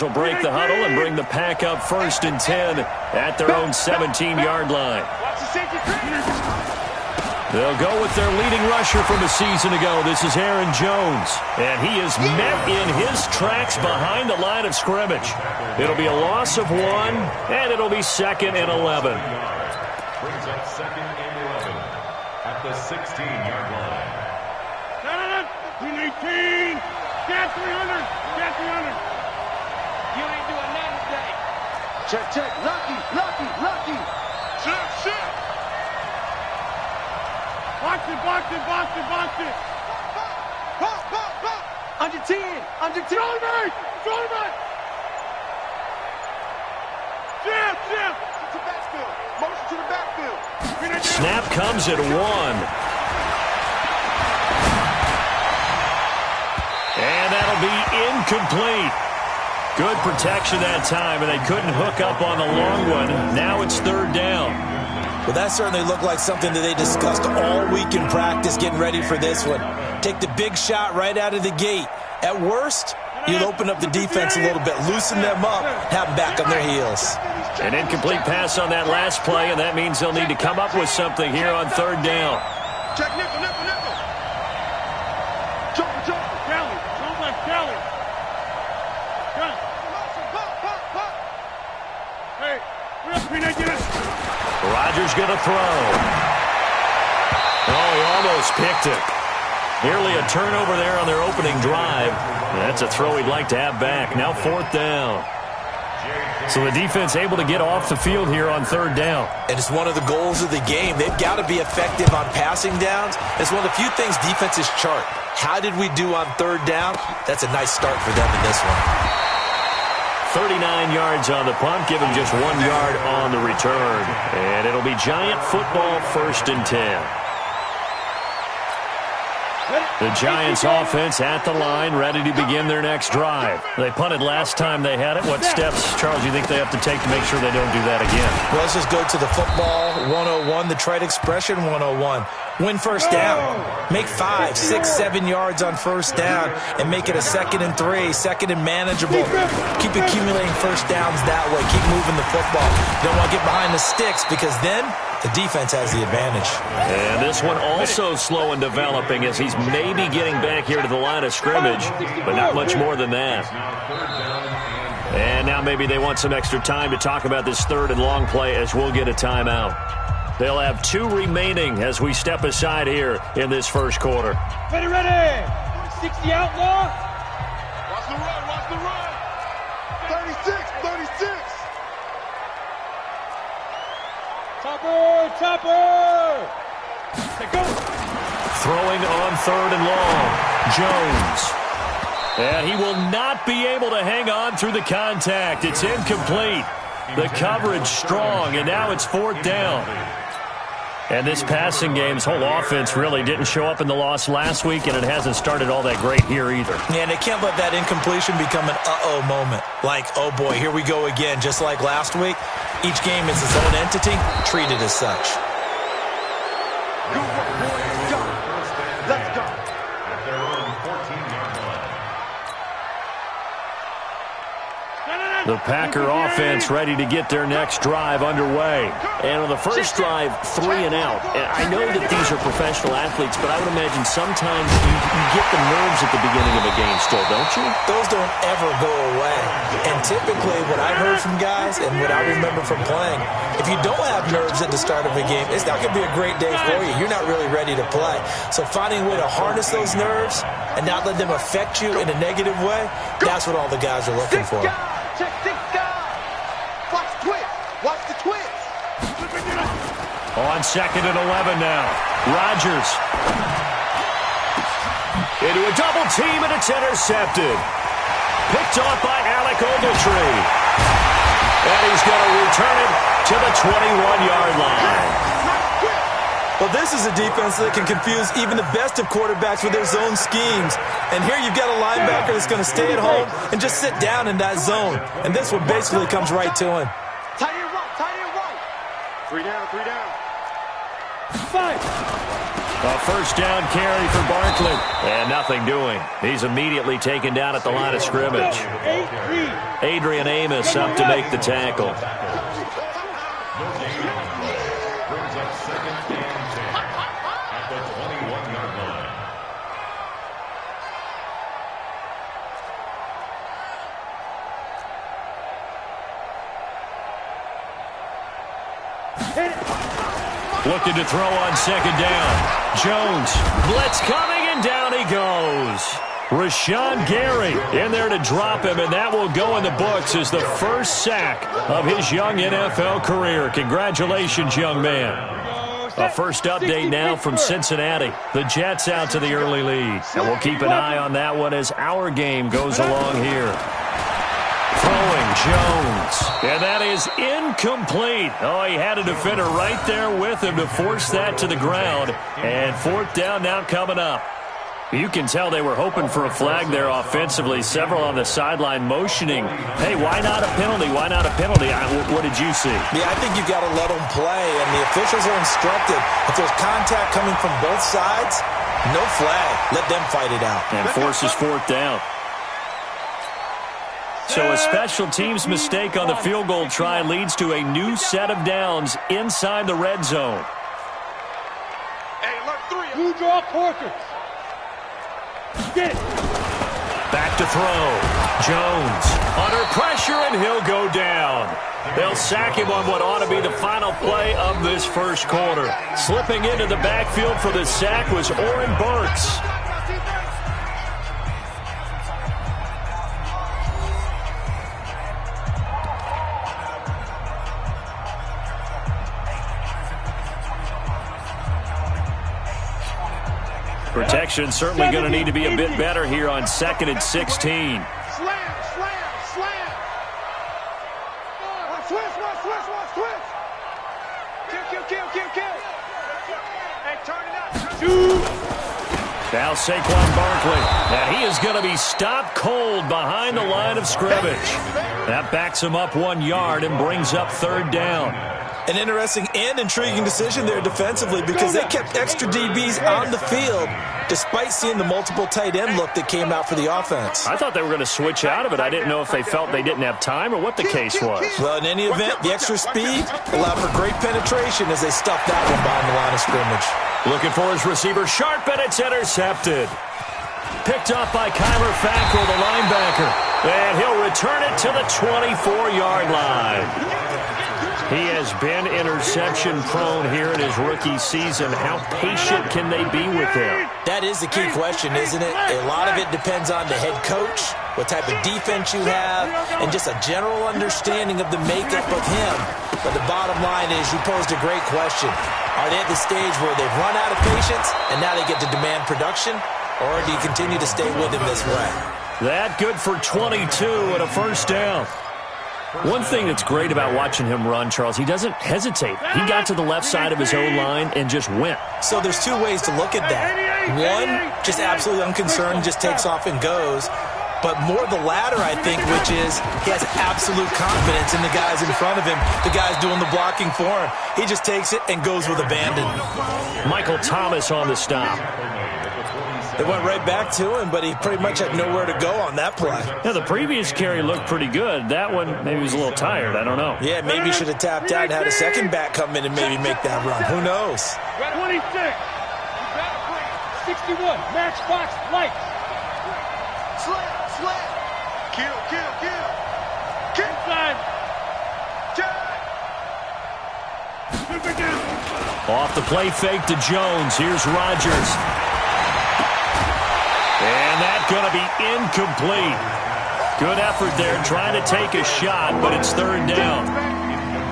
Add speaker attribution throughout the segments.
Speaker 1: Will break the huddle and bring the pack up 1st and 10 at their own 17-yard line. They'll go with their leading rusher from a season ago. This is Aaron Jones, and he is met in his tracks behind the line of scrimmage. It'll be a loss of 1, and it'll be 2nd and 11.
Speaker 2: Brings up 2nd and 11 at the 16-yard line.
Speaker 3: 18, get 300, get 300. You ain't doing nothing today. Check, check. Lucky. Check, check. Box it. Under 10. Shoulder back. Jam. To backfield. Motion to the backfield.
Speaker 1: Snap comes at 1. And that'll be incomplete. Good protection that time, and they couldn't hook up on the long one. Now it's 3rd down.
Speaker 4: Well, that certainly looked like something that they discussed all week in practice, getting ready for this one. Take the big shot right out of the gate. At worst, you'll open up the defense a little bit, loosen them up, have them back on their heels.
Speaker 1: An incomplete pass on that last play, and that means they'll need to come up with something here on 3rd down.
Speaker 3: Check nickel. Kelly.
Speaker 1: Rodgers going to throw. Oh, he almost picked it. Nearly a turnover there on their opening drive. That's a throw he'd like to have back. Now 4th down. So the defense able to get off the field here on 3rd down.
Speaker 4: And it's one of the goals of the game. They've got to be effective on passing downs. It's one of the few things defenses chart. How did we do on 3rd down? That's a nice start for them in this one.
Speaker 1: 39 yards on the punt, give him just 1 yard on the return. And it'll be Giant football 1st and 10. The Giants offense at the line, ready to begin their next drive. They punted last time they had it. What steps, Charles, do you think they have to take to make sure they don't do that again?
Speaker 4: Well, let's just go to the football 101, the trade expression 101. Win 1st down. Make 5, 6, 7 yards on 1st down and make it a 2nd and 3, 2nd and manageable. Keep accumulating 1st downs that way. Keep moving the football. You don't want to get behind the sticks because then the defense has the advantage.
Speaker 1: And this one also slow in developing as he's maybe getting back here to the line of scrimmage, but not much more than that. And now maybe they want some extra time to talk about this 3rd and long play as we'll get a timeout. They'll have 2 remaining as we step aside here in this 1st quarter.
Speaker 3: Ready. 60 outlaw. Watch the run. 36. Chopper. Go.
Speaker 1: Throwing on 3rd and long. Jones. And he will not be able to hang on through the contact. It's incomplete. The coverage strong, and now it's 4th down. And this passing game's whole offense really didn't show up in the loss last week, and it hasn't started all that great here either.
Speaker 4: Yeah, and they can't let that incompletion become an uh-oh moment. Like, oh boy, here we go again, just like last week. Each game is its own entity, treated as such.
Speaker 3: Let's go.
Speaker 2: At their own 14-yard line.
Speaker 1: The Packer offense ready to get their next drive underway. And on the first drive, 3 and out. And I know that these are professional athletes, but I would imagine sometimes you get the nerves at the beginning of a game still, don't you?
Speaker 4: Those don't ever go away. And typically what I've heard from guys and what I remember from playing, if you don't have nerves at the start of a game, it's not going to be a great day for you. You're not really ready to play. So finding a way to harness those nerves and not let them affect you in a negative way, that's what all the guys are looking for.
Speaker 3: Check 6 guys. Watch the twist.
Speaker 1: On 2nd and 11 now. Rodgers. Into a double team, and it's intercepted. Picked off by Alec Ogletree. And he's going to return it to the 21-yard line.
Speaker 4: Well, this is a defense that can confuse even the best of quarterbacks with their zone schemes. And here you've got a linebacker that's going to stay at home and just sit down in that zone. And this one basically comes right to him.
Speaker 3: Tight end right. 3 down. 5.
Speaker 1: A first down carry for Barkley. And nothing doing. He's immediately taken down at the line of scrimmage. Adrian Amos up to make the tackle.
Speaker 2: Brings up 2nd and 10 at the 21-yard line.
Speaker 1: Looking to throw on second down. Jones, blitz coming, and down he goes. Rashawn Gary in there to drop him, and that will go in the books as the first sack of his young NFL career. Congratulations, young man. A first update now from Cincinnati. The Jets out to the early lead. And we'll keep an eye on that one as our game goes along here. Throwing Jones. And that is incomplete. Oh, he had a defender right there with him to force that to the ground. And fourth down now coming up. You can tell they were hoping for a flag there offensively. Several on the sideline motioning. Hey, why not a penalty? Why not a penalty? What did you see?
Speaker 4: Yeah, I think you got to let them play, and the officials are instructed. If there's contact coming from both sides, no flag. Let them fight it out.
Speaker 1: And forces fourth down. So a special teams mistake on the field goal try leads to a new set of downs inside the red zone.
Speaker 3: Hey, look, 3. Who draw quarters? Get it.
Speaker 1: Back to throw. Jones under pressure, and he'll go down. They'll sack him on what ought to be the final play of this first quarter. Slipping into the backfield for the sack was Oren Burks. Protection certainly going to need to be a bit better here on 2nd and 16.
Speaker 3: Slam. Switch. Kill. Hey, turn it up.
Speaker 1: Now Saquon Barkley. And he is going to be stopped cold behind the line of scrimmage. That backs him up 1 yard and brings up third down.
Speaker 4: An interesting and intriguing decision there defensively because they kept extra DBs on the field despite seeing the multiple tight end look that came out for the offense.
Speaker 1: I thought they were going to switch out of it. I didn't know if they felt they didn't have time or what the case was.
Speaker 4: Well, in any event, the extra speed allowed for great penetration as they stuffed that one behind the line of scrimmage.
Speaker 1: Looking for his receiver sharp, and it's intercepted. Picked up by Kyler Fackrell, the linebacker. And he'll return it to the 24-yard line. He has been interception prone here in his rookie season. How patient can they be with him?
Speaker 4: That is the key question, isn't it? A lot of it depends on the head coach, what type of defense you have, and just a general understanding of the makeup of him. But the bottom line is you posed a great question. Are they at the stage where they've run out of patience and now they get to demand production? Or do you continue to stay with him this way?
Speaker 1: That good for 22 and a first down. One thing that's great about watching him run, Charles, he doesn't hesitate. He got to the left side of his own line and just went.
Speaker 4: So there's two ways to look at that. One, just absolutely unconcerned, just takes off and goes. But more the latter, I think, which is he has absolute confidence in the guys in front of him, the guys doing the blocking for him. He just takes it and goes with abandon.
Speaker 1: Michael Thomas on the stop.
Speaker 4: It went right back to him, but he pretty much had nowhere to go on that play.
Speaker 1: Yeah, the previous carry looked pretty good. That one, maybe he was a little tired. I don't know.
Speaker 4: Yeah, maybe he should have tapped out and had a second back come in and maybe make that run. Who knows?
Speaker 3: 26. 61. Matchbox lights. Slam. Kill. Kick side.
Speaker 1: Off the play fake to Jones. Here's Rodgers. And that's going to be incomplete. Good effort there trying to take a shot, but it's third down.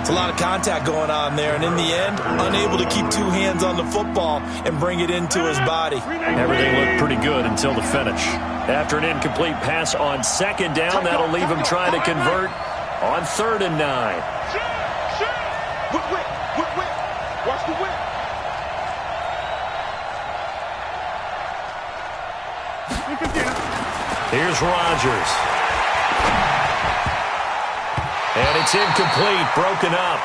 Speaker 4: It's a lot of contact going on there, and in the end, unable to keep two hands on the football and bring it into his body.
Speaker 1: Everything looked pretty good until the finish. After an incomplete pass on second down, that'll leave him trying to convert on 3rd and 9.
Speaker 3: Whip. Watch the whip.
Speaker 1: Here's Rodgers. And it's incomplete, broken up.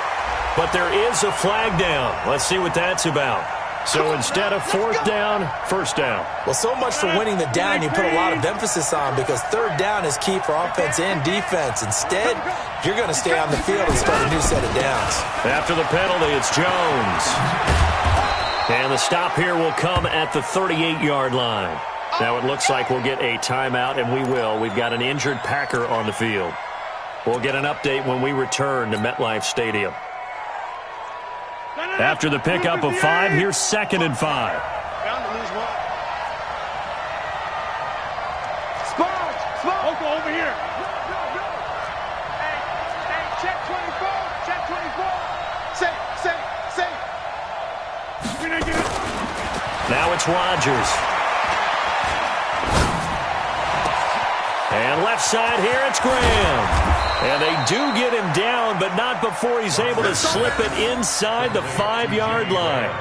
Speaker 1: But there is a flag down. Let's see what that's about. So instead of fourth down, first down.
Speaker 4: Well, so much for winning the down you put a lot of emphasis on, because third down is key for offense and defense. Instead, you're going to stay on the field and start a new set of downs.
Speaker 1: After the penalty, it's Jones. And the stop here will come at the 38-yard line. Now it looks like we'll get a timeout, and we will. We've got an injured Packer on the field. We'll get an update when we return to MetLife Stadium. After the pickup of 5, here's 2nd and 5.
Speaker 3: Bound to lose one. Sparks, over here. Hey, check 24. Check 24. Safe.
Speaker 1: Now it's Rodgers. And left side here, it's Graham. And they do get him down, but not before he's able to slip it inside the 5-yard line.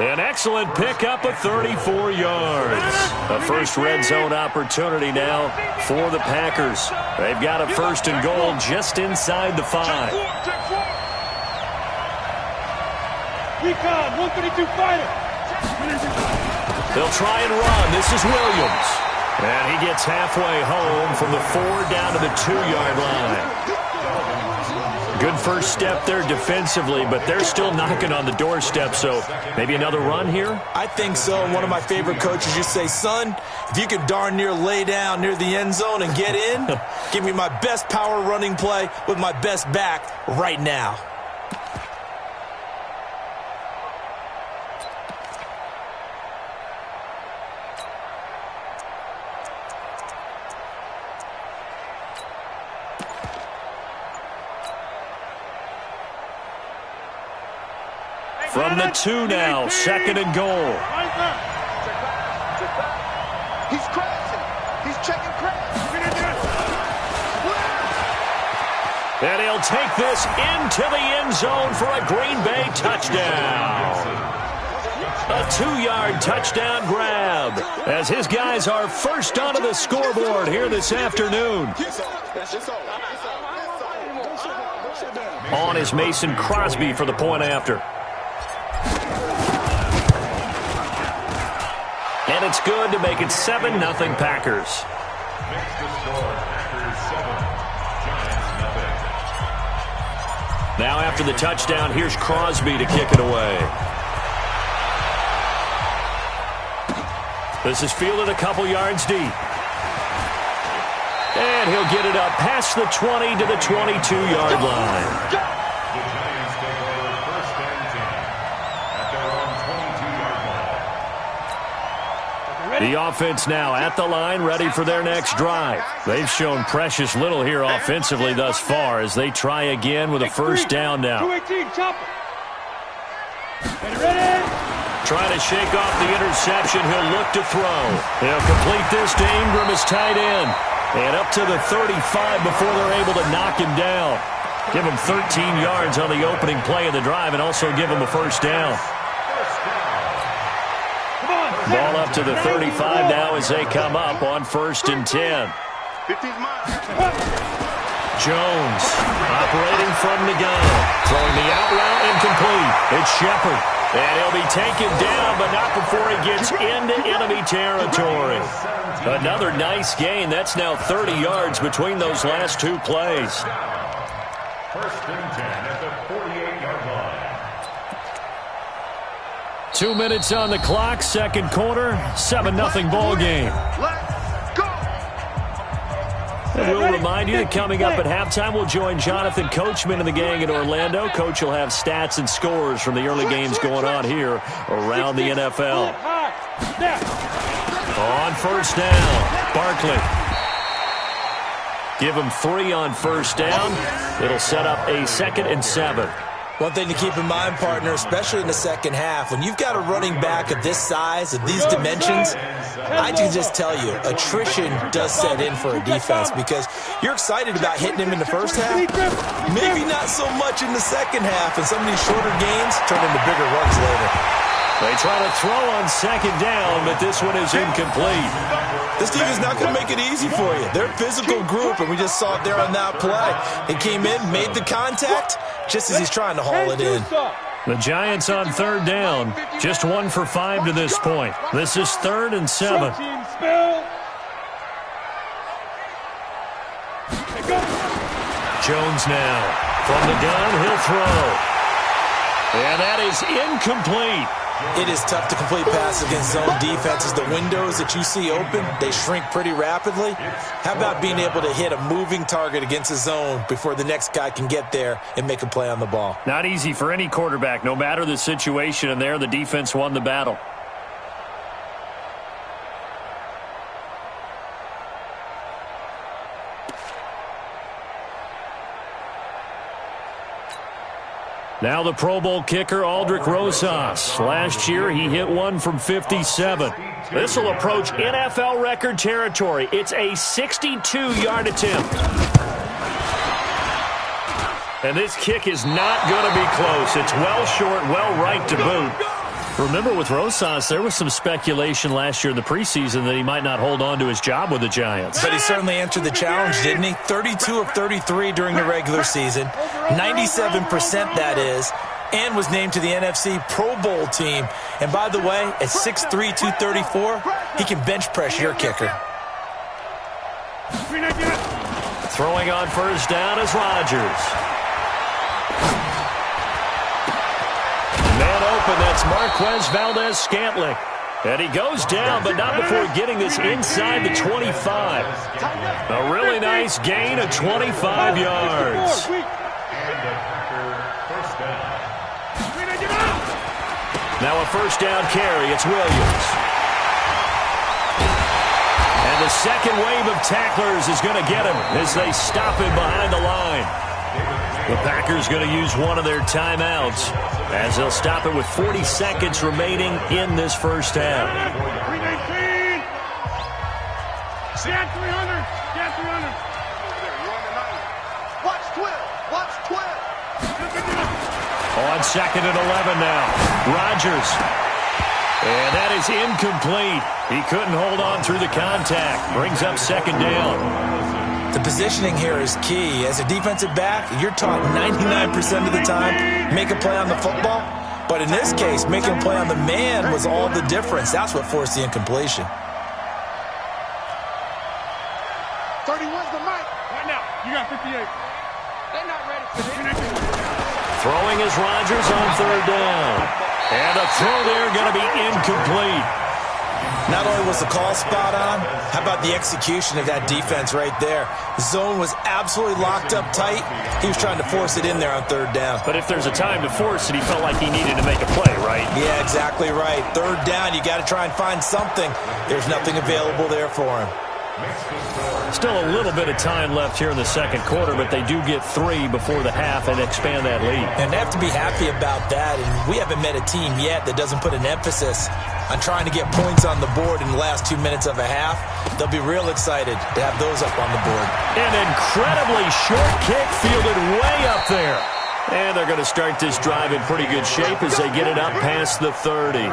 Speaker 1: An excellent pickup of 34 yards. A first red zone opportunity now for the Packers. They've got a 1st and goal just inside the 5.
Speaker 3: Recon, 132 fighter.
Speaker 1: They'll try and run. This is Williams. And he gets halfway home from the 4 down to the 2-yard line. Good first step there defensively, but they're still knocking on the doorstep, so maybe another run here?
Speaker 4: I think so. One of my favorite coaches used to say, son, if you can darn near lay down near the end zone and get in, give me my best power running play with my best back right now.
Speaker 1: From the 2 now, 2nd and goal.
Speaker 3: He's crashing. He's checking crash.
Speaker 1: And he'll take this into the end zone for a Green Bay touchdown. A 2-yard touchdown grab as his guys are first onto the scoreboard here this afternoon. On is Mason Crosby for the point after. And it's good to make it 7-0 Packers.
Speaker 2: Makes the score Packers 7, Giants 0.
Speaker 1: Now after the touchdown, here's Crosby to kick it away. This is fielded a couple yards deep. And he'll get it up past the 20 to the 22-yard line.
Speaker 2: The Giants take over 1st and 10 at their own 22-yard line.
Speaker 1: The offense now at the line, ready for their next drive. They've shown precious little here offensively thus far as they try again with a 1st down now.
Speaker 3: 218, chopper. Ready?
Speaker 1: Trying to shake off the interception. He'll look to throw. He'll complete this to Ingram as tight end. And up to the 35 before they're able to knock him down. Give him 13 yards on the opening play of the drive and also give him a 1st down. Ball up to the 35 now as they come up on 1st and 10.
Speaker 3: 15 miles.
Speaker 1: Jones operating from the gun. Throwing the out route incomplete. It's Shepard. And he'll be taken down, but not before he gets into enemy territory. Another nice gain. That's now 30 yards between those last 2 plays.
Speaker 2: 1st and 10 at the 48-yard line.
Speaker 1: 2 minutes on the clock, 2nd quarter, 7-0 ball game.
Speaker 3: Let's go.
Speaker 1: And we'll remind you that coming up at halftime, we'll join Jonathan Coachman and the gang in Orlando. Coach will have stats and scores from the early games going on here around the NFL. On 1st down, Barkley. Give him 3 on 1st down. It'll set up a 2nd and 7.
Speaker 4: One thing to keep in mind, partner, especially in the second half, when you've got a running back of this size, of these dimensions, I can just tell you, attrition does set in for a defense because you're excited about hitting him in the first half, maybe not so much in the second half, and some of these shorter gains turn into bigger runs later.
Speaker 1: They try to throw on 2nd down, but this one is incomplete.
Speaker 4: This team is not going to make it easy for you. They're a physical group, and we just saw it there on that play. He came in, made the contact, just as he's trying to haul it in.
Speaker 1: The Giants on third down, just 1 for 5 to this point. This is 3rd and 7. Jones now from the gun, he'll throw. And that is incomplete.
Speaker 4: It is tough to complete passes against zone defenses. The windows that you see open, they shrink pretty rapidly. How about being able to hit a moving target against a zone before the next guy can get there and make a play on the ball?
Speaker 1: Not easy for any quarterback, no matter the situation, and there the defense won the battle. Now the Pro Bowl kicker, Aldrick Rosas. Last year, he hit one from 57. This will approach NFL record territory. It's a 62-yard attempt. And this kick is not going to be close. It's well short, well right to boot. Remember, with Rosas, there was some speculation last year in the preseason that he might not hold on to his job with the Giants.
Speaker 4: But he certainly answered the challenge, didn't he? 32 of 33 during the regular season, 97% that is, and was named to the NFC Pro Bowl team. And by the way, at 6'3", 234, he can bench press your kicker.
Speaker 1: Throwing on first down is Rodgers. Man open, that's Marquez Valdez-Scantling. And he goes down, but not before getting this inside the 25. A really nice gain of 25 yards. Now a first down carry, it's Williams. And the second wave of tacklers is going to get him as they stop him behind the line. The Packers going to use one of their timeouts as they'll stop it with 40 seconds remaining in this first half.
Speaker 3: 319. Get 300. Get 300. Watch 12. Watch 12.
Speaker 1: On 2nd and 11 now. Rodgers. And that is incomplete. He couldn't hold on through the contact. Brings up 2nd down.
Speaker 4: The positioning here is key. As a defensive back, you're taught 99% of the time, make a play on the football. But in this case, making a play on the man was all the difference. That's what forced the incompletion.
Speaker 3: 31's the mic. Right now, you got 58. They're not ready for this.
Speaker 1: Throwing is Rodgers on 3rd down. And a throw there going to be incomplete.
Speaker 4: Not only was the call spot on, how about the execution of that defense right there? The zone was absolutely locked up tight. He was trying to force it in there on 3rd down.
Speaker 1: But if there's a time to force it, he felt like he needed to make a play, right?
Speaker 4: Yeah, exactly right. 3rd down, you got to try and find something. There's nothing available there for him.
Speaker 1: Still a little bit of time left here in the second quarter, but they do get 3 before the half and expand that lead.
Speaker 4: And they have to be happy about that. And we haven't met a team yet that doesn't put an emphasis on trying to get points on the board in the last 2 minutes of a half. They'll be real excited to have those up on the board.
Speaker 1: An incredibly short kick fielded way up there. And they're going to start this drive in pretty good shape as they get it up past the 30.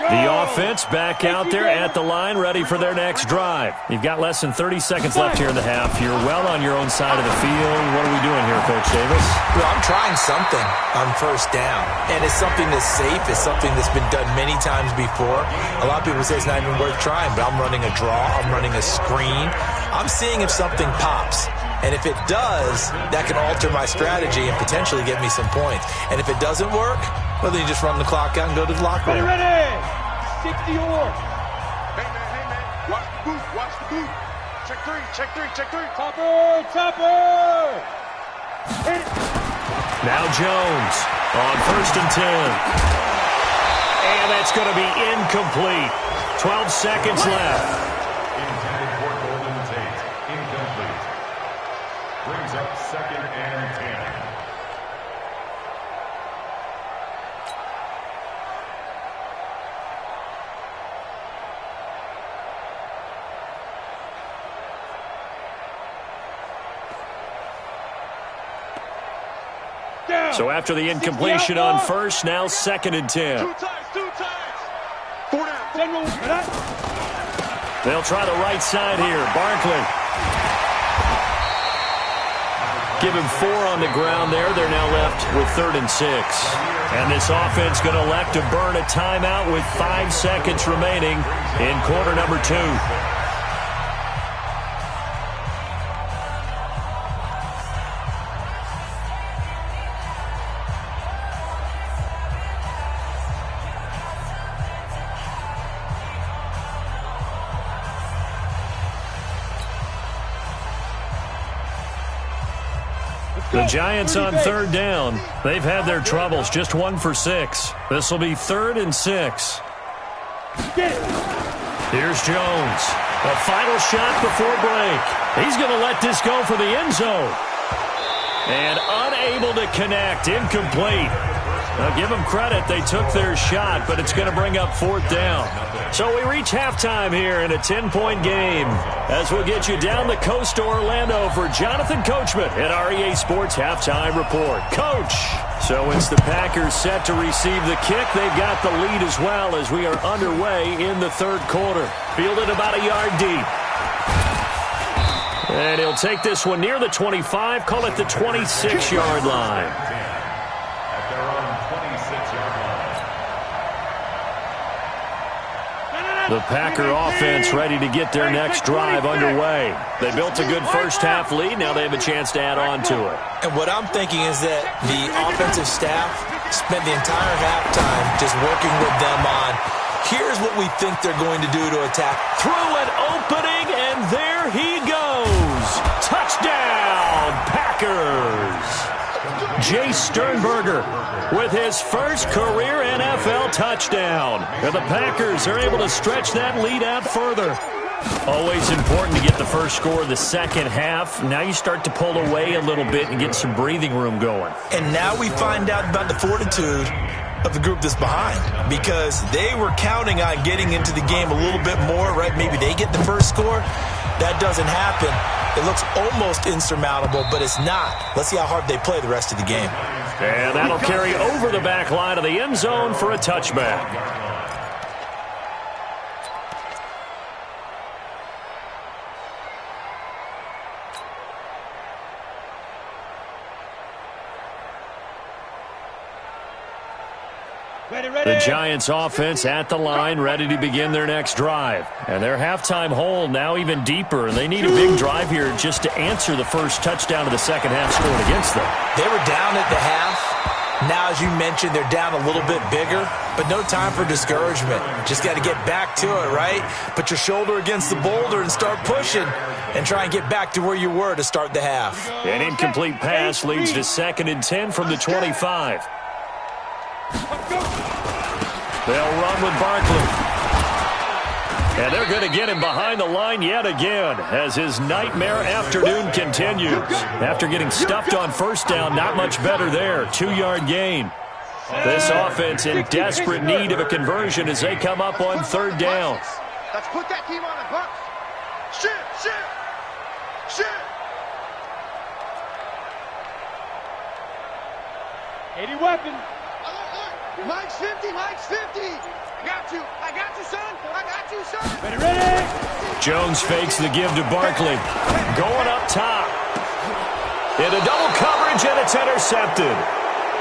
Speaker 1: The offense back out there at the line, ready for their next drive. You've got less than 30 seconds left here in the half. You're well on your own side of the field. What are we doing here, Coach Davis?
Speaker 4: Well, I'm trying something on first down. And it's something that's safe. It's something that's been done many times before. A lot of people say it's not even worth trying, but I'm running a draw. I'm running a screen. I'm seeing if something pops. And if it does, that can alter my strategy and potentially get me some points. And if it doesn't work, well, then you just run the clock out and go to the locker room.
Speaker 3: Ready? 60 or. Hey, man. Watch the boot. Watch the boot. Check 3. Check 3. Check 3. Topper. Hit it.
Speaker 1: Now Jones on 1st and 10. And that's going to be incomplete. 12 seconds left.
Speaker 2: Intended for Golden Tate. Incomplete. Brings up 2nd and 10.
Speaker 1: So after the incompletion on 1st, now 2nd and 10.
Speaker 3: 2 times. 4 down.
Speaker 1: They'll try the right side here. Barkley give him 4 on the ground there. They're now left with 3rd and 6. And this offense going to elect to burn a timeout with 5 seconds remaining in quarter number 2. The Giants on 3rd down. They've had their troubles, just 1 for 6. This will be 3rd and 6. Here's Jones. A final shot before break. He's going to let this go for the end zone. And unable to connect, incomplete. Now, give them credit, they took their shot, but it's going to bring up 4th down. So we reach halftime here in a 10-point game as we'll get you down the coast to Orlando for Jonathan Coachman at our EA Sports Halftime Report. Coach! So it's the Packers set to receive the kick. They've got the lead as well as we are underway in the 3rd quarter. Fielded about a yard deep. And he'll take this one near the 25, call it the 26-yard line. The Packer offense ready to get their next drive underway. They built a good first-half lead. Now they have a chance to add on to it.
Speaker 4: And what I'm thinking is that the offensive staff spent the entire halftime just working with them on, here's what we think they're going to do to attack.
Speaker 1: Through an opening, and there he goes. Touchdown, Packers. Jay Sternberger with his first career NFL touchdown. And the Packers are able to stretch that lead out further. Always important to get the first score of the second half. Now you start to pull away a little bit and get some breathing room going.
Speaker 4: And now we find out about the fortitude of the group that's behind, because they were counting on getting into the game a little bit more, right? Maybe they get the first score. That doesn't happen. It looks almost insurmountable, but it's not. Let's see how hard they play the rest of the game.
Speaker 1: And that'll carry over the back line of the end zone for a touchback. The Giants offense at the line, ready to begin their next drive. And their halftime hole now even deeper. And they need a big drive here just to answer the first touchdown of the second half scored against them.
Speaker 4: They were down at the half. Now, as you mentioned, they're down a little bit bigger, but no time for discouragement. Just got to get back to it, right? Put your shoulder against the boulder and start pushing and try and get back to where you were to start the half.
Speaker 1: An incomplete pass leads to 2nd and 10 from the 25. They'll run with Barkley. And they're going to get him behind the line yet again as his nightmare afternoon continues. After getting stuffed on first down, not much better there. 2-yard gain. This offense in desperate need of a conversion as they come up on 3rd down.
Speaker 3: Let's put that team on the box. Shoot. 80 weapons. Mike's 50. I got you, son. Ready.
Speaker 1: Jones fakes the give to Barkley. Going up top. Into double coverage, and it's intercepted.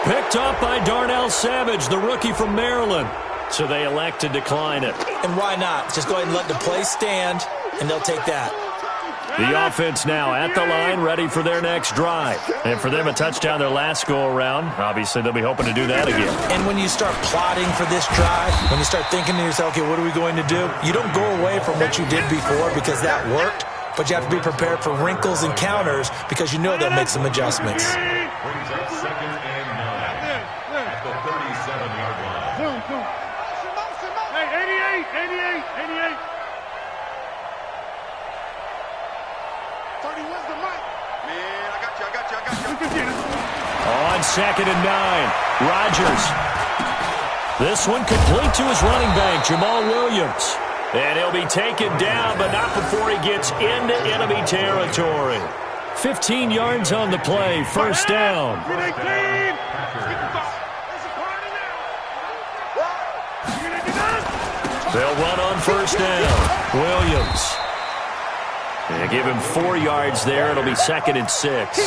Speaker 1: Picked up by Darnell Savage, the rookie from Maryland. So they elect to decline it.
Speaker 4: And why not? Just go ahead and let the play stand, and they'll take that.
Speaker 1: The offense now at the line, ready for their next drive. And for them, a touchdown their last go-around. Obviously, they'll be hoping to do that again.
Speaker 4: And when you start plotting for this drive, when you start thinking to yourself, okay, what are we going to do? You don't go away from what you did before because that worked, but you have to be prepared for wrinkles and counters because you know they'll make some adjustments.
Speaker 2: Brings up 2nd and 9 at the 37-yard line.
Speaker 3: Hey, 88. 31's the mic. Man, I got you.
Speaker 1: On 2nd and 9, Rodgers. This one complete to his running back, Jamal Williams. And he'll be taken down, but not before he gets into enemy territory. 15 yards on the play, first down. They'll run on first down. Williams. They give him 4 yards there. It'll be 2nd and 6.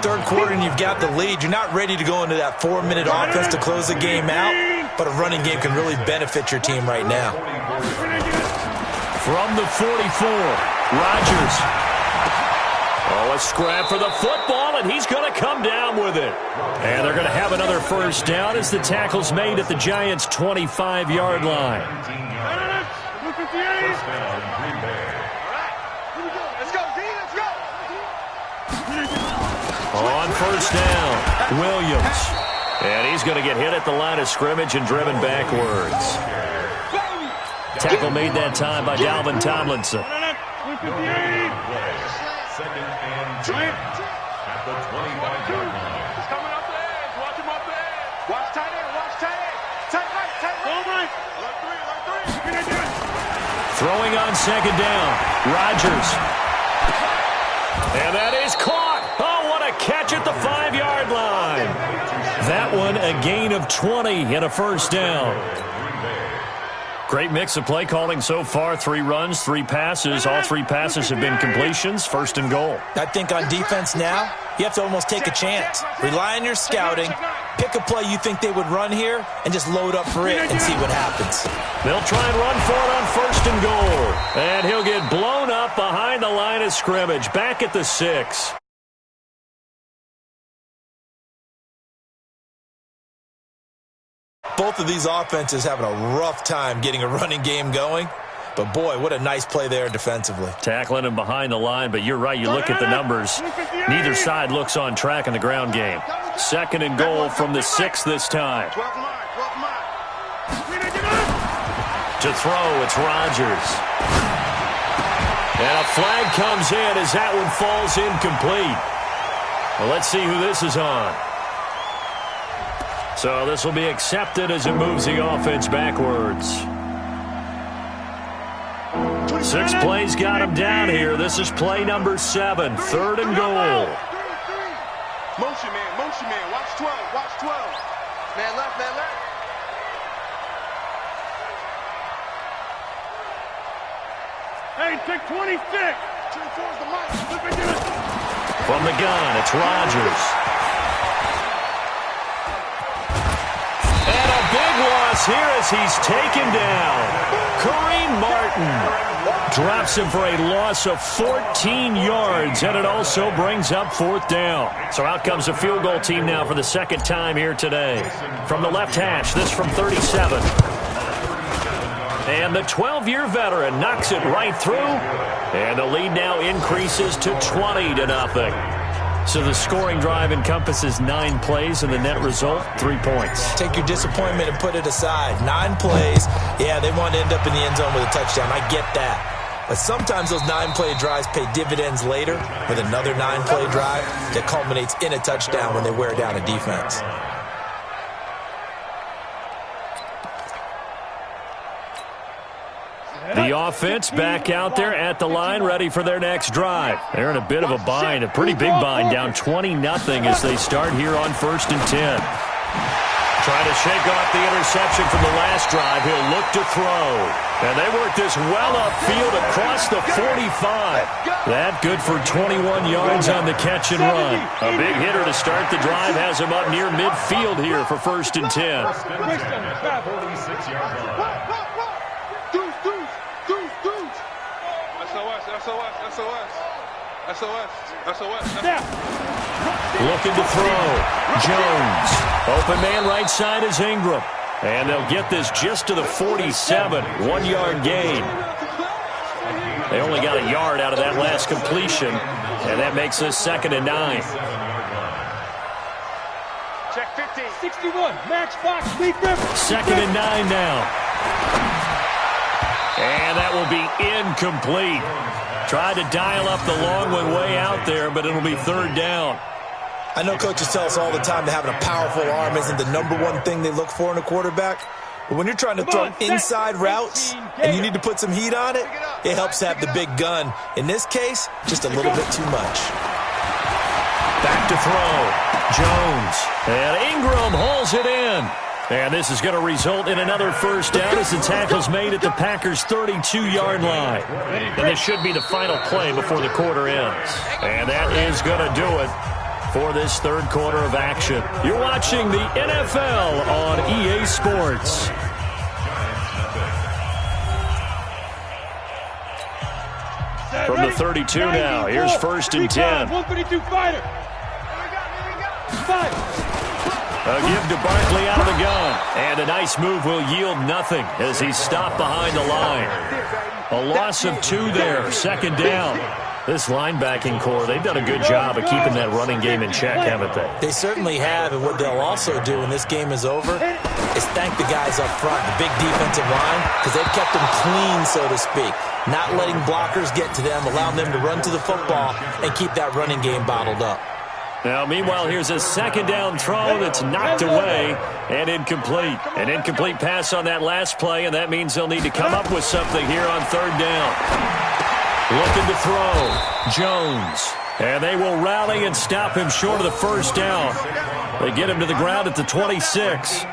Speaker 4: Third quarter and you've got the lead. You're not ready to go into that 4-minute offense to close the game out, but a running game can really benefit your team right now.
Speaker 1: From the 44, Rodgers. Oh, a scrap for the football, and he's going to come down with it. And they're going to have another first down as the tackle's made at the Giants' 25-yard line. On first down, Williams. And he's going to get hit at the line of scrimmage and driven backwards. Tackle made that time by Dalvin Tomlinson.
Speaker 2: Second and 10 at the 25-yard line.
Speaker 3: He's coming up the edge. Watch him up the edge. Watch tight end. Watch tight end. Tight right. Tight right. Like three.
Speaker 1: Throwing on second down, Rodgers. And that is caught. Oh, what a catch at the 5-yard line. That one a gain of 20 and a first down. Great mix of play calling so far. 3 runs, 3 passes. All 3 passes have been completions. 1st and goal.
Speaker 4: I think on defense now, you have to almost take a chance. Rely on your scouting. Pick a play you think they would run here and just load up for it and see what happens.
Speaker 1: They'll try and run for it on 1st and goal. And he'll get blown up behind the line of scrimmage. Back at the 6.
Speaker 4: Both of these offenses having a rough time getting a running game going. But, boy, what a nice play there defensively.
Speaker 1: Tackling him behind the line, but you're right. You look at the numbers. Neither side looks on track in the ground game. 2nd and goal from the 6 this time. To throw, it's Rodgers. And a flag comes in as that one falls incomplete. Well, let's see who this is on. So this will be accepted as it moves the offense backwards. 6 plays got him down here. This is play number 7, 3rd and goal.
Speaker 3: Motion man. Watch 12. Man left. Hey, take 26.
Speaker 1: From the gun, it's Rodgers. And a big loss here as he's taken down. Kareem Martin drops him for a loss of 14 yards, and it also brings up 4th down. So out comes the field goal team now for the 2nd time here today. From the left hash, this from 37. And the 12-year veteran knocks it right through, and the lead now increases to 20-0. So the scoring drive encompasses 9 plays, and the net result, 3 points.
Speaker 4: Take your disappointment and put it aside. 9 plays. Yeah, they want to end up in the end zone with a touchdown. I get that. But sometimes those 9-play drives pay dividends later with another 9-play drive that culminates in a touchdown when they wear down a defense.
Speaker 1: The offense back out there at the line, ready for their next drive. They're in a bit of a bind, a pretty big bind, down 20-0 as they start here on 1st and 10. Trying to shake off the interception from the last drive. He'll look to throw. And they work this well upfield across the 45. That good for 21 yards on the catch and run. A big hitter to start the drive has him up near midfield here for 1st and 10. Looking to throw. Jones. Open man right side is Ingram. And they'll get this just to the 47. 1-yard gain. They only got a yard out of that last completion. And that makes this 2nd and 9.
Speaker 3: Check 15. 61. Max Fox. Lee Griffin.
Speaker 1: 2nd and 9 now. And that will be incomplete. Tried to dial up the long one way out there, but it'll be 3rd down.
Speaker 4: I know coaches tell us all the time that having a powerful arm isn't the #1 thing they look for in a quarterback. But when you're trying to throw inside routes and you need to put some heat on it, it helps to have the big gun. In this case, just a little bit too much.
Speaker 1: Back to throw. Jones. And Ingram hauls it in. And this is going to result in another first down as the tackle's made at the Packers' 32-yard line. And this should be the final play before the quarter ends. And that is going to do it for this third quarter of action. You're watching the NFL on EA Sports. From the 32 now, here's 1st and 10.
Speaker 3: 132 fighter.
Speaker 1: A give to Barkley out of the gun. And a nice move will yield nothing as he's stopped behind the line. A loss of 2 there, 2nd down. This linebacking core, they've done a good job of keeping that running game in check, haven't they?
Speaker 4: They certainly have, and what they'll also do when this game is over is thank the guys up front, the big defensive line, because they've kept them clean, so to speak. Not letting blockers get to them, allowing them to run to the football and keep that running game bottled up.
Speaker 1: Now, meanwhile, here's a 2nd down throw that's knocked away and incomplete. An incomplete pass on that last play, and that means they'll need to come up with something here on 3rd down. Looking to throw. Jones. And they will rally and stop him short of the 1st down. They get him to the ground at the 26.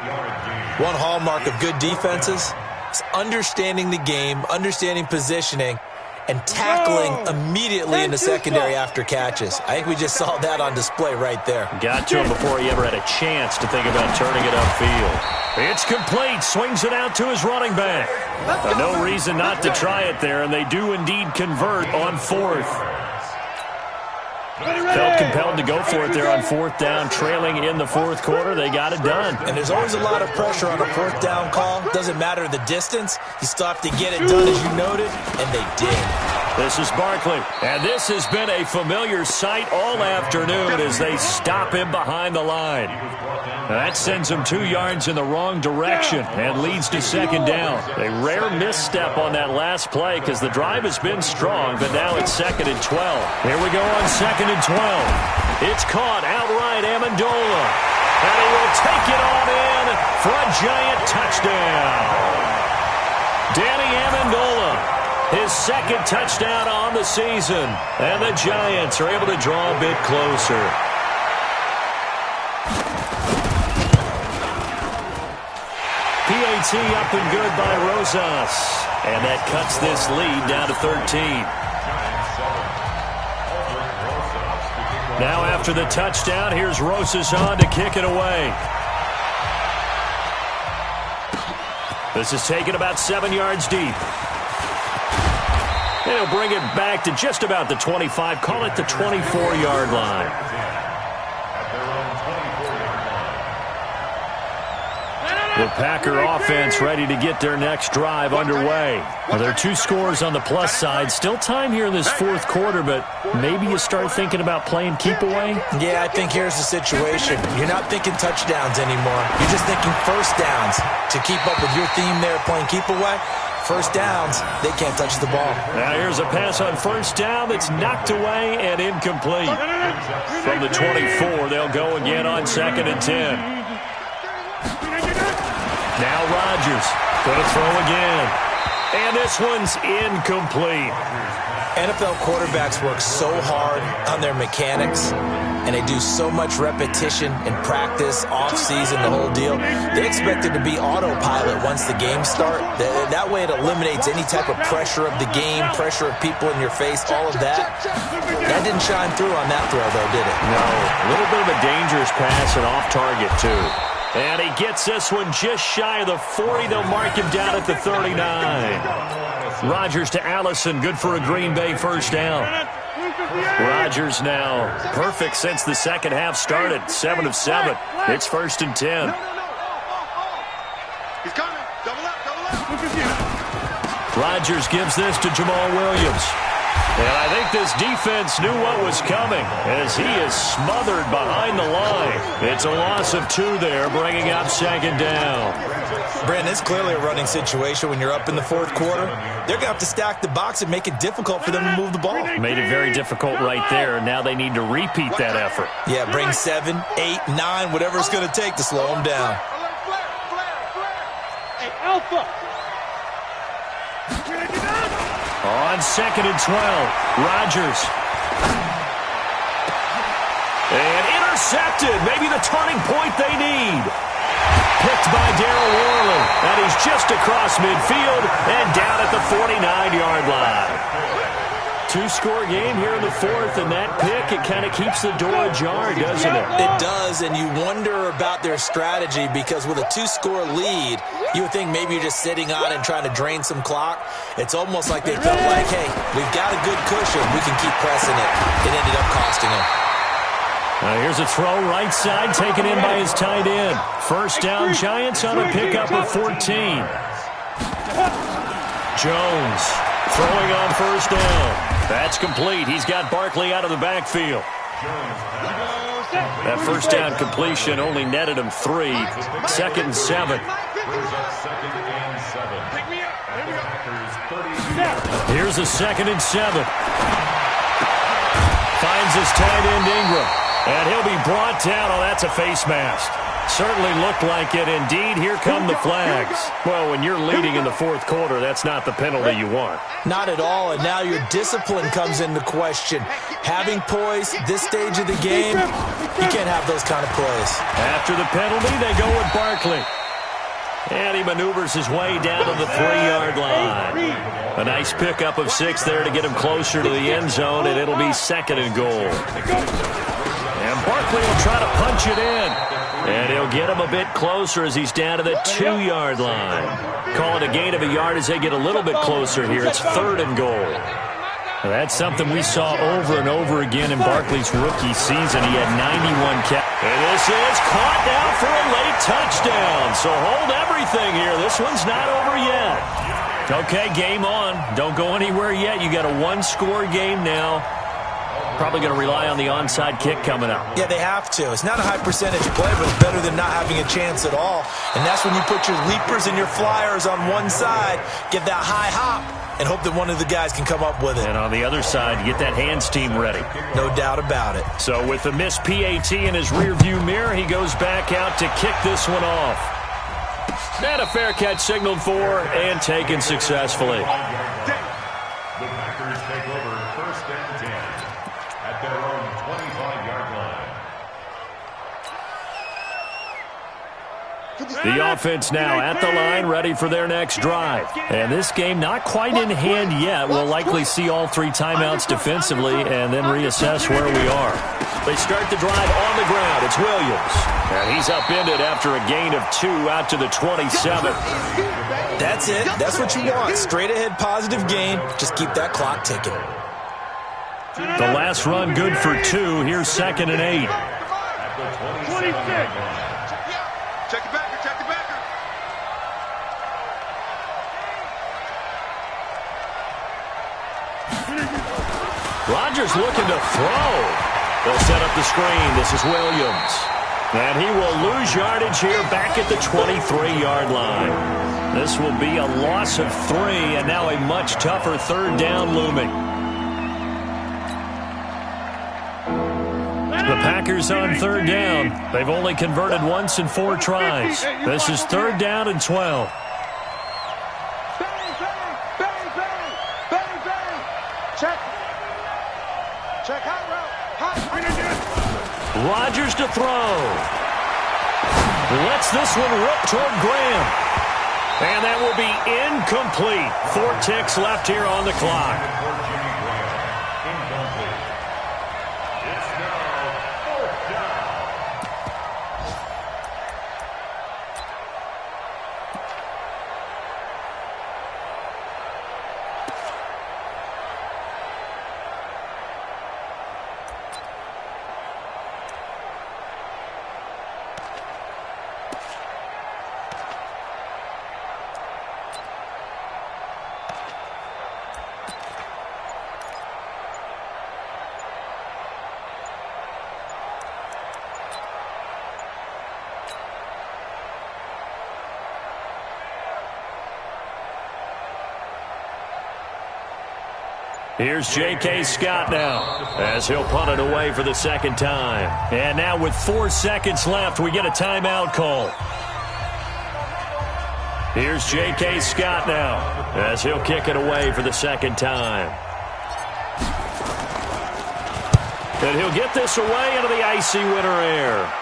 Speaker 4: One hallmark of good defenses is understanding the game, understanding positioning, and tackling immediately in the secondary after catches. I think we just saw that on display right there.
Speaker 1: Got to him before he ever had a chance to think about turning it upfield. It's complete. Swings it out to his running back. No reason not to try it there, and they do indeed convert on 4th. Felt compelled to go for it there on 4th down, trailing in the 4th quarter. They got it done.
Speaker 4: And there's always a lot of pressure on a 4th down call. Doesn't matter the distance. You still have to get it done, as you noted, and they did.
Speaker 1: This is Barkley, and this has been a familiar sight all afternoon as they stop him behind the line. That sends him 2 yards in the wrong direction and leads to 2nd down. A rare misstep on that last play because the drive has been strong, but now it's 2nd and 12. Here we go on 2nd and 12. It's caught outright, Amendola. And he will take it on in for a giant touchdown. Danny Amendola, his 2nd touchdown on the season. And the Giants are able to draw a bit closer. PAT up and good by Rosas. And that cuts this lead down to 13. Now after the touchdown, here's Rosas on to kick it away. This is taken about 7 yards deep. And he'll bring it back to just about the 25. Call it the 24-yard line. The Packer offense ready to get their next drive underway. Well, there are 2 scores on the plus side. Still time here in this 4th quarter, but maybe you start thinking about playing keep away?
Speaker 4: Yeah, I think here's the situation. You're not thinking touchdowns anymore. You're just thinking 1st downs. To keep up with your theme there, playing keep away, 1st downs, they can't touch the ball. Now
Speaker 1: here's a pass on 1st down that's knocked away and incomplete. From the 24, they'll go again on 2nd and 10. Now Rodgers going to throw again. And this one's incomplete.
Speaker 4: NFL quarterbacks work so hard on their mechanics, and they do so much repetition in practice, off-season, the whole deal. They expect it to be autopilot once the games start. That way it eliminates any type of pressure of the game, pressure of people in your face, all of that. That didn't shine through on that throw, though, did it?
Speaker 1: No, a little bit of a dangerous pass and off target, too. And he gets this one just shy of the 40. They'll mark him down at the 39. Rodgers to Allison. Good for a Green Bay 1st down. Rodgers now perfect since the 2nd half started. 7 of 7. It's 1st and 10.
Speaker 3: He's coming. Double up.
Speaker 1: Rodgers gives this to Jamal Williams. And I think this defense knew what was coming as he is smothered behind the line. It's a loss of 2 there, bringing up 2nd down.
Speaker 4: Brandon, it's clearly a running situation when you're up in the 4th quarter. They're going to have to stack the box and make it difficult for them to move the ball.
Speaker 1: Made it very difficult right there. Now they need to repeat that effort.
Speaker 4: Yeah, bring 7, 8, 9, whatever it's going to take to slow them down.
Speaker 3: Hey, Alpha.
Speaker 1: On 2nd and 12, Rodgers. And intercepted. Maybe the turning point they need. Picked by Darryl Worley. And he's just across midfield and down at the 49-yard line. Two-score game here in the fourth, and that pick, it kind of keeps the door ajar, doesn't it?
Speaker 4: It does, and you wonder about their strategy because with a two-score lead, you would think maybe you're just sitting on and trying to drain some clock. It's almost like they felt like, hey, we've got a good cushion. We can keep pressing it. It ended up costing them.
Speaker 1: Here's a throw right side taken in by his tight end. First down, Giants on a pickup of 14. Jones throwing on first down. That's complete. He's got Barkley out of the backfield. That first down completion only netted him 3. Second and 7. Here's a second and 7. Finds his tight end Ingram. And he'll be brought down. Oh, that's a face mask. Certainly looked like it. Indeed, here come the flags. Well, when you're leading in the fourth quarter, that's not the penalty you want.
Speaker 4: Not at all, and now your discipline comes into question. Having poise this stage of the game, you can't have those kind of plays.
Speaker 1: After the penalty, they go with Barkley. And he maneuvers his way down to the 3-yard line. A nice pickup of 6 there to get him closer to the end zone, and it'll be second and goal. And Barkley will try to punch it in. And he'll get him a bit closer as he's down to the 2-yard line. Call it a gain of a yard as they get a little bit closer here. It's third and goal. That's something we saw over and over again in Barkley's rookie season. He had 91 catches. And this is caught now for a late touchdown. So hold everything here. This one's not over yet. Okay, game on. Don't go anywhere yet. You got a one-score game now. Probably going to rely on the onside kick coming up.
Speaker 4: Yeah, they have to. It's not a high-percentage play, but it's better than not having a chance at all. And that's when you put your leapers and your flyers on one side, get that high hop, and hope that one of the guys can come up with it.
Speaker 1: And on the other side, get that hands team ready.
Speaker 4: No doubt about it.
Speaker 1: So with the missed PAT in his rearview mirror, he goes back out to kick this one off. And a fair catch signaled for and taken successfully.
Speaker 2: The Packers take over first and 10 at their own 25-yard line.
Speaker 1: The offense now at the line, ready for their next drive. And this game not quite in hand yet. We'll likely see all 3 timeouts defensively and then reassess where we are. They start the drive on the ground. It's Williams. And he's upended after a gain of 2 out to the 27.
Speaker 4: That's it. That's what you want. Straight ahead positive gain. Just keep that clock ticking.
Speaker 1: The last run good for 2. Here's second and 8.
Speaker 2: At the 27-yard line.
Speaker 3: Check it back. Check it back.
Speaker 1: Rodgers looking to throw. They'll set up the screen. This is Williams. And he will lose yardage here back at the 23-yard line. This will be a loss of 3, and now a much tougher third down looming. The Packers on third down. They've only converted once in 4 tries. This is third down and 12.
Speaker 3: Check high route.
Speaker 1: Rodgers to throw. Lets this one rip toward Graham. And that will be incomplete. 4 ticks left here on the clock. Here's J.K. Scott now as he'll punt it away for the second time. And now with 4 seconds left, we get a timeout call. Here's J.K. Scott now as he'll kick it away for the second time. And he'll get this away into the icy winter air.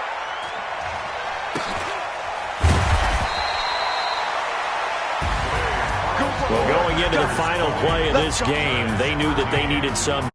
Speaker 1: Well, going into the final play of this game, they knew that they needed some